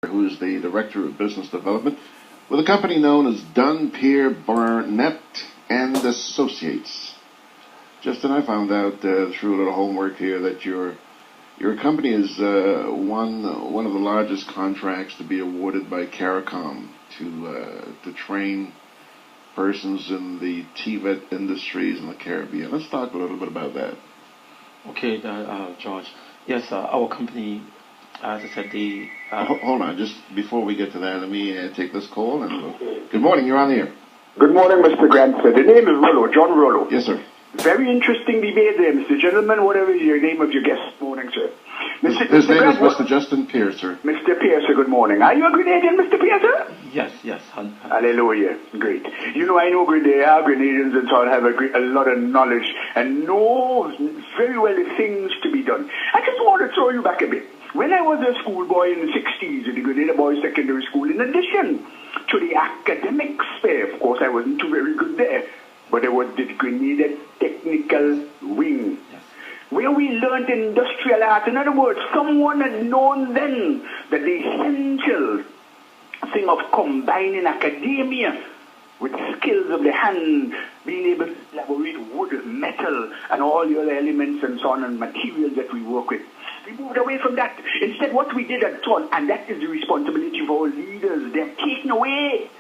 who is the Director of Business Development with a company known as Dunn, Pierre, Barnett and Associates. Justin, I found out through a little homework here that your company is one of the largest contracts to be awarded by CARICOM to train persons in the TVET industries in the Caribbean. Let's talk a little bit about that. Okay, George. Yes, our company, as I said, the... Hold on, just before we get to that, let me take this call. Good morning, you're on the air. Good morning, Mr. Grant, sir. The name is Rollo, John Rollo. Yes, sir. Very interesting debate there, Mr. Gentleman, whatever is your name of your guest this morning, sir. His name is Mr. Justin Pierre, sir. Mr. Pierre, sir, good morning. Are you a Grenadian, Mr. Pierre, sir? Yes. Hallelujah. Great. You know, I know Grenadians and so on have a lot of knowledge and know very well the things to be done. I just want to throw you back a bit. When I was a schoolboy in the 60s at the Grenada Boys Secondary School, in addition to the academic sphere, of course, I wasn't too very good there, but there was the Grenada Technical Wing, where we learned industrial art. In other words, someone had known then that the essential thing of combining academia with skills of the hand, being able to elaborate wood, metal, and all the other elements and so on, and materials that we work with. We moved away from that. Instead, what we did at all, and that is the responsibility of our leaders, they're taking away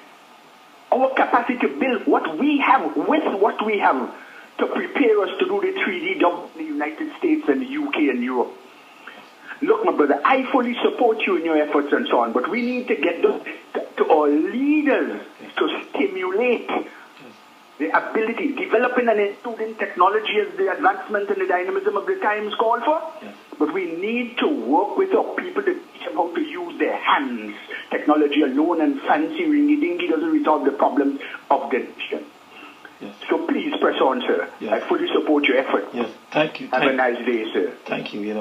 our capacity to build what we have with what we have to prepare us to do the 3D job in the United States and the UK and Europe. Look, my brother, I fully support you in your efforts and so on, but we need to get to our leaders to stimulate the ability, developing and including technology as the advancement and the dynamism of the times call for. Yes. But we need to work with our people to teach them how to use their hands. Technology alone and fancy ringy-dingy doesn't resolve the problems of the nation. Yes. So please press on, sir. Yes. I fully support your effort. Yes, thank you. Have a nice day, sir. Thank you.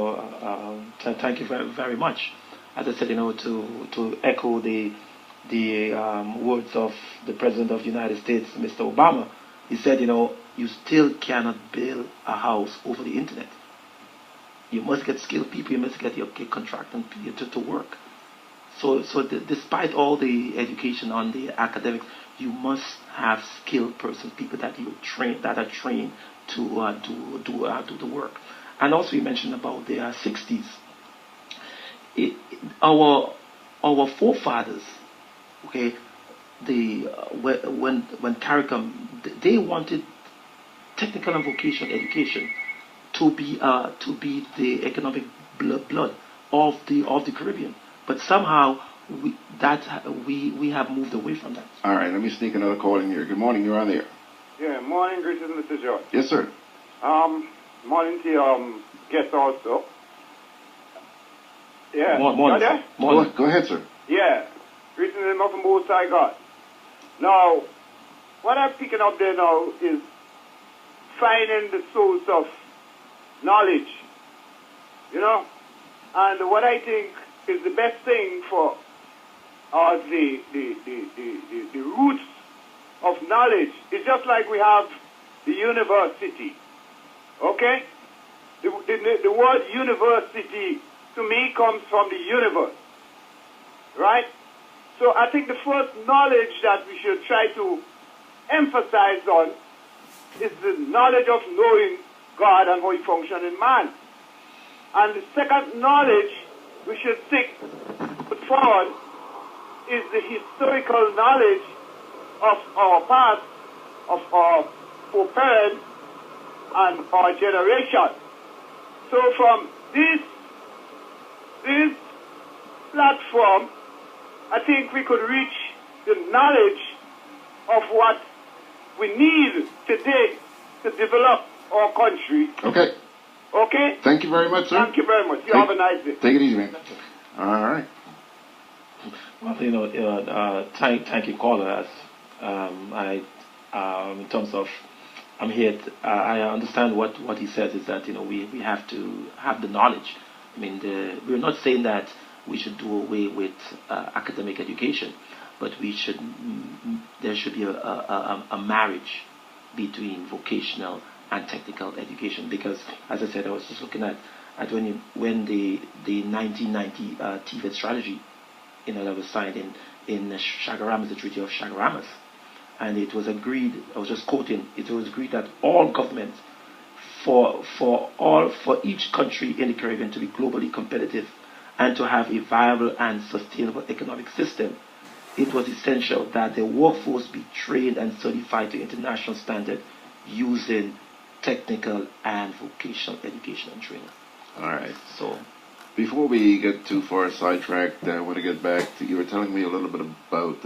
Thank you very, very much. As I said, to echo the words of the President of the United States, Mr. Obama, he said, you still cannot build a house over the internet. You must get skilled people. You must get your contracting people to work. So despite all the education on the academics, you must have skilled persons, people that are trained to do the work. And also you mentioned about the 60s. Our forefathers, okay, when CARICOM, they wanted technical and vocational education to be the economic blood of the Caribbean. But somehow we have moved away from that. All right, let me sneak another call in here. Good morning, you're on the air. Yeah, morning, greetings, Mr. George. Yes, sir. Morning to your guest also. Yeah. Morning. Go ahead, sir. Yeah. Greetings in the from both I got. Now, what I'm picking up there now is finding the source of knowledge. And what I think is the best thing for the roots of knowledge is just like we have the university. Okay? The word university to me comes from the universe. Right? So I think the first knowledge that we should try to emphasize on is the knowledge of knowing God and how he functions in man. And the second knowledge we should put forward is the historical knowledge of our past, of our foreparents, and our generation. So from this platform, I think we could reach the knowledge of what we need today to develop our country. Okay. Okay? Thank you very much, sir. Thank you very much. You have a nice day. Take it easy, man. All right. Well, thank you, caller. In terms of, I'm here. I understand what he says is that we have to have the knowledge. I mean, we're not saying that we should do away with academic education, but there should be a marriage between vocational and technical education, because, as I said, I was just looking at when the 1990 TVET strategy that was signed in Chagaramas, the Treaty of Chagaramas. And it was agreed, I was just quoting, it was agreed that all governments for each country in the Caribbean to be globally competitive and to have a viable and sustainable economic system, it was essential that the workforce be trained and certified to international standard using technical and vocational education and training. All right. So, before we get too far sidetracked, I want to get back to, you were telling me a little bit about